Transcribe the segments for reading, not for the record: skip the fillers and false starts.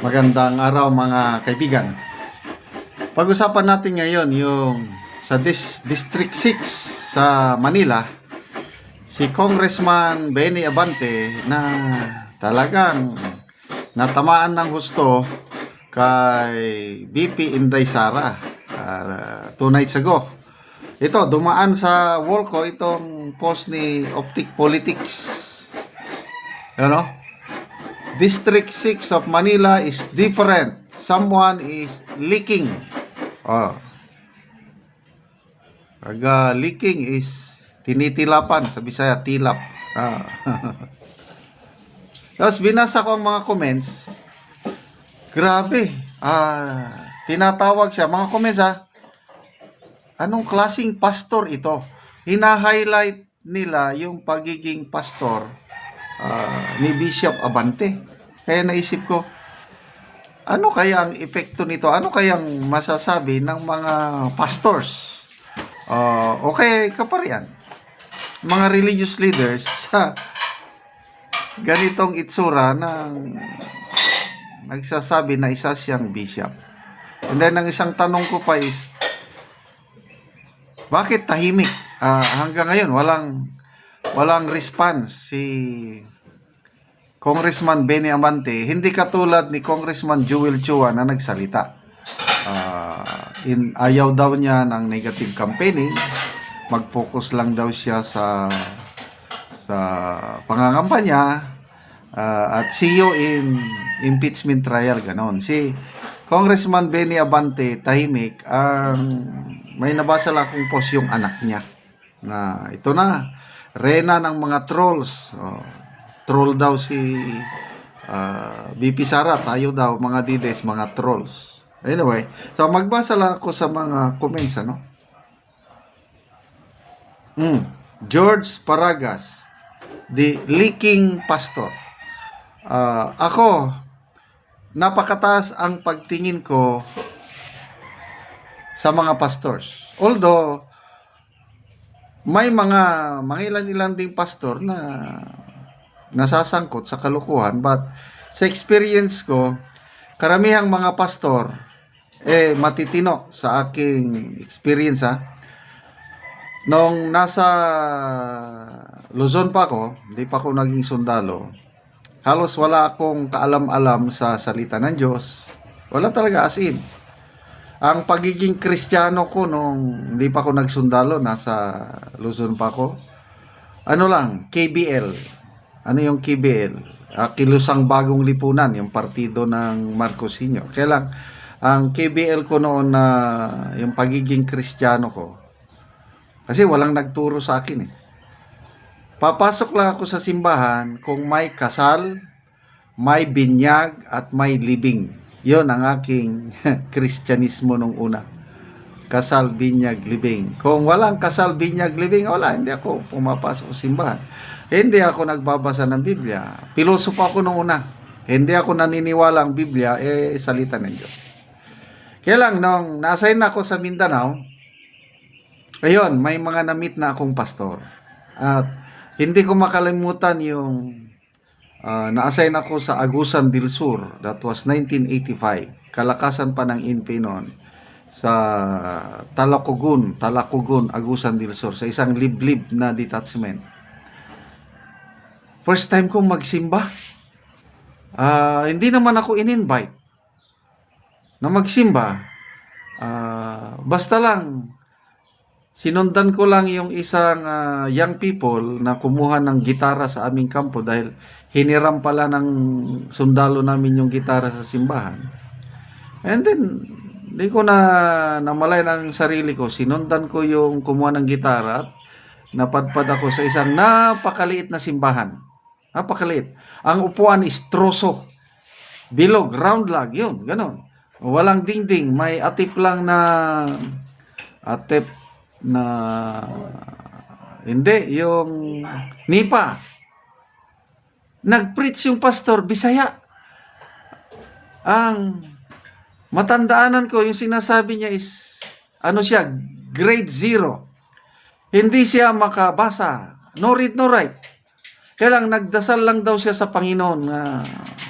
Magandang araw mga kaibigan. Pag-usapan natin ngayon yung sa District 6 sa Manila, si Congressman Benny Abante na talagang natamaan ng husto kay VP Inday Sara 2 nights ago. Ito, dumaan sa wall ko itong post ni Optic Politics. Ano? District 6 of Manila is different. Someone is leaking. Leaking is tinitilapan. Sa Bisaya, tilap. Tapos binasa ko ang mga comments. Grabe. Tinatawag siya. Mga comments anong klaseng pastor ito? Hina-highlight nila yung pagiging pastor ni Bishop Abante. Kaya naisip ko, ano kaya ang epekto nito? Ano kayang masasabi ng mga pastors? Okay, kaparian. Mga religious leaders sa ganitong itsura ng nagsasabi na isa siyang bishop. And then, ang isang tanong ko pa is, bakit tahimik? Hanggang ngayon, walang response si Congressman Benny Abante, hindi katulad ni Congressman Joel Chua na nagsalita. Ayaw daw niya ng negative campaigning, mag-focus lang daw siya sa pangangampanya at see you in impeachment trial, ganon. Si Congressman Benny Abante tahimik. May nabasa lang akong post yung anak niya na ito na, rena ng mga trolls. Troll daw si VP Sara, tayo daw mga dides, mga trolls. Anyway, so magbasa lang ako sa mga comments, George Paragas, the leaking pastor. Ako, napakataas ang pagtingin ko sa mga pastors. Although, may mga ilan-ilan ding pastor na nasasangkot sa kalukuhan, but sa experience ko, karamihang mga pastor matitino sa aking experience. Nung nasa Luzon pa ako, hindi pa ako naging sundalo, halos wala akong kaalam-alam sa salita ng Diyos. Wala talaga, as in. Ang pagiging Kristiyano ko nung hindi pa ako nagsundalo, nasa Luzon pa ako, KBL. Ano yung KBL? Kilusang Bagong Lipunan, yung partido ng Marcosinho. Kaya lang, ang KBL ko noon na yung pagiging Kristiyano ko, kasi walang nagturo sa akin Papasok lang ako sa simbahan kung may kasal, may binyag, at may libing. Yon ang aking Kristyanismo nung una. Kasal, binyag, libing. Kung walang kasal, binyag, libing, hindi ako pumapasok sa simbahan. Hindi ako nagbabasa ng Biblia. Pilosopo ako nung una. Hindi ako naniniwala ang Biblia, salita ng Diyos. Kaya lang, nung na-assign ako sa Mindanao, ayun, may mga na-meet na akong pastor. At hindi ko makalimutan yung na-assign ako sa Agusan del Sur. That was 1985. Kalakasan pa ng INPE noon. Sa Talacogun, Agusan del Sur. Sa isang liblib na detachment. First time kong magsimba. Hindi naman ako in-invite na magsimba. Basta lang, sinundan ko lang yung isang young people na kumuha ng gitara sa aming kampo dahil hiniram pala ng sundalo namin yung gitara sa simbahan. And then, hindi ko na namalay ng sarili ko. Sinundan ko yung kumuha ng gitara at napadpad ako sa isang napakaliit na simbahan. Napakaliit. Ang upuan is troso. Bilog, round lang. Yun, ganon. Walang dingding. May atip lang na hindi, yung nipa. Nag-preach yung pastor, Bisaya. Ang matandaanan ko, yung sinasabi niya is, grade 0. Hindi siya makabasa. No read, no write. Kaya lang, nagdasal lang daw siya sa Panginoon.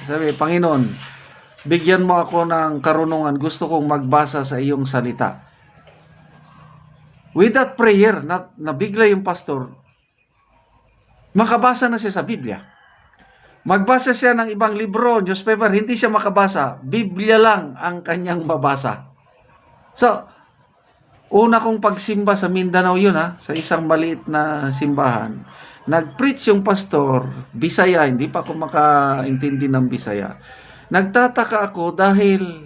Sabi, Panginoon, bigyan mo ako ng karunungan, gusto kong magbasa sa iyong salita. With that prayer, nabigla yung pastor, makabasa na siya sa Biblia. Magbasa siya ng ibang libro, newspaper, hindi siya makabasa. Biblia lang ang kanyang mabasa. So, una kong pagsimba sa Mindanao yun sa isang maliit na simbahan. Nag-preach yung pastor, Bisaya, hindi pa ako makaintindi ng Bisaya. Nagtataka ako dahil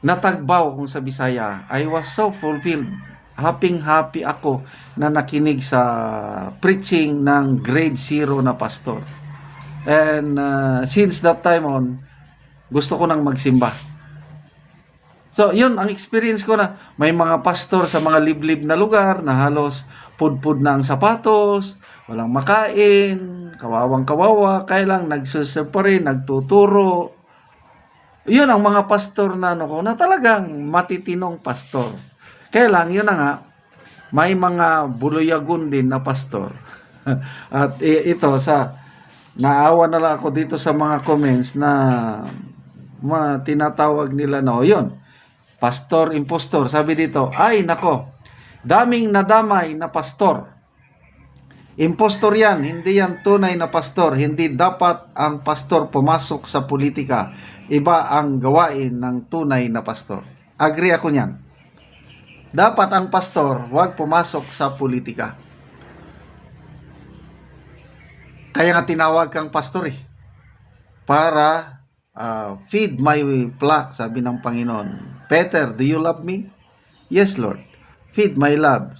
natagbaw kung sa Bisaya. I was so fulfilled. Happy ako na nakinig sa preaching ng grade 0 na pastor. And since that time on, gusto ko nang magsimba. So, yun ang experience ko na may mga pastor sa mga liblib na lugar na halos pudpud na ang sapatos, walang makain, kawawang-kawawa, kaya lang nagsusupport, nagtuturo. Yun ang mga pastor na na talagang matitinong pastor. Kaya lang, yun na nga, may mga buluyagun din na pastor. At ito, naawa na lang ako dito sa mga comments na tinatawag nila yun, pastor impostor. Sabi dito, ay nako, daming nadamay na pastor. Impostor yan, hindi yan tunay na pastor. Hindi dapat ang pastor pumasok sa politika. Iba ang gawain ng tunay na pastor. Agree ako niyan. Dapat ang pastor huwag pumasok sa politika. Kaya nga tinawag kang pastor para feed my flock, sabi ng Panginoon. Peter, do you love me? Yes, Lord. Feed my love.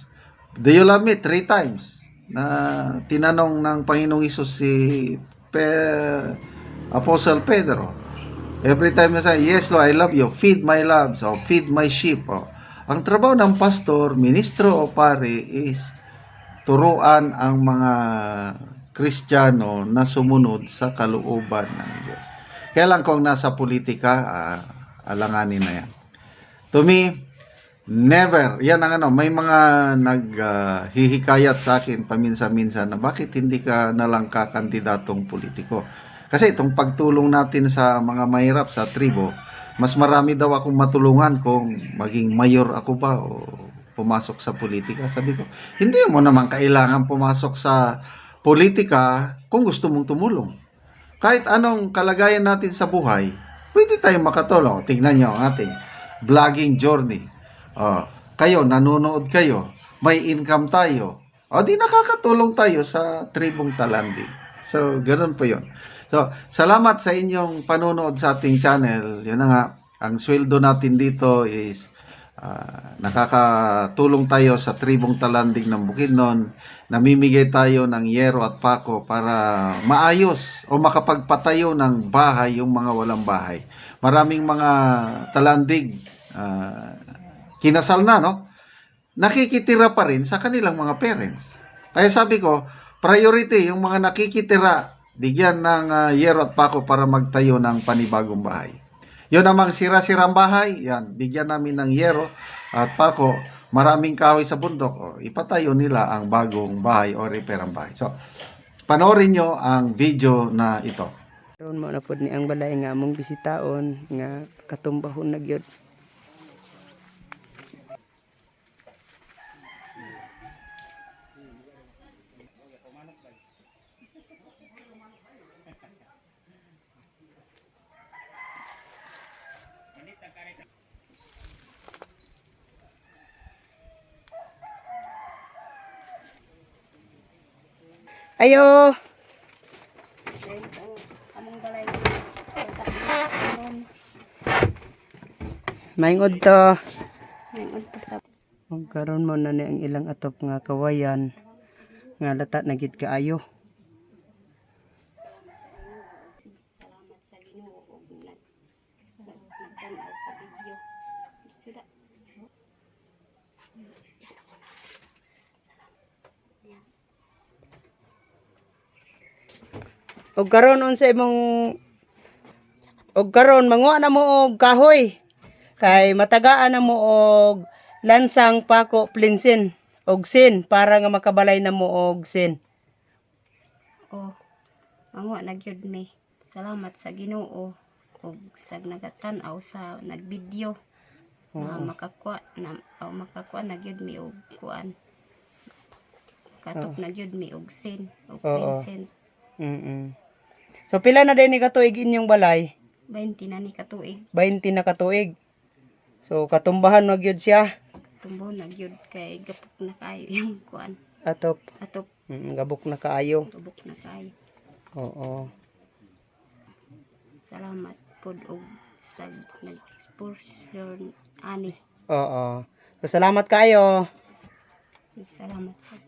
Do you love me? 3 times. Na tinanong ng Panginoong Isus si Apostle Pedro. Every time na say, yes, Lord, I love you. Feed my love. So, feed my sheep. Ang trabaho ng pastor, ministro o pare is turuan ang mga Kristiyano na sumunod sa kalooban ng Diyos. Kaya lang kung nasa politika, alanganin na yan. To me, never. Yan ang may mga naghihikayat sa akin paminsan-minsan na bakit hindi ka nalang kakandidatong politiko. Kasi itong pagtulong natin sa mga mahirap sa tribo, mas marami daw akong matulungan kung maging mayor ako ba o pumasok sa politika. Sabi ko, hindi mo naman kailangan pumasok sa politika kung gusto mong tumulong. Kahit anong kalagayan natin sa buhay, pwede tayong makatulong. Tingnan nyo ang ating vlogging journey. Kayo, nanonood kayo, may income tayo. Di nakakatulong tayo sa tribong Talandi. So, ganun po yun. So, salamat sa inyong panonood sa ating channel. Yun na nga, ang sweldo natin dito is nakakatulong tayo sa tribong Talanding ng Bukidnon. Namimigay tayo ng yero at pako para maayos o makapagpatayo ng bahay yung mga walang bahay. Maraming mga Talandig kinasal na, nakikitira pa rin sa kanilang mga parents. Kaya sabi ko, priority yung mga nakikitira, bigyan ng yero at pako para magtayo ng panibagong bahay. Yun namang sira-sirang bahay, yan, bigyan namin ng yero at pako, maraming kahoy sa bundok, ipatayo nila ang bagong bahay o repair ang bahay. So, panoorin nyo ang video na ito. Karon mo na pod ni ang balay nga among bisitaon nga katumbahon na gyud. Ayo. Maingod to. Maingod to sa Kung karon mo na ni ang ilang atop nga kawayan nga lata na gid kaayo. salamat sa Ginoo ug nagtanaw sa video. Sila. Og karon unsa imong og karon manguha na mo og kahoy kay matagaan na mo og lansang pako plinsin og sin para nga makabalay na mo og sin. Oh. Manguha na gyud mi. Salamat sa Ginoo og sag nagatan-aw sa nagvideo na makakuha na gyud mi og kuan. Katok na gyud mi og sin og Vincent. So pila na din ni katuig inyong balay? 20 na ni katuig. 20 na katuig. So katumbahan na gyud siya. Tumbo na gyud kay gapok na kayo yung kuan. Atop. Atop Gabok na kaayo. tubok na kayo. Oo. Salamat pod og sag nag-exposure ani. Oo. So salamat kayo. Salamat sa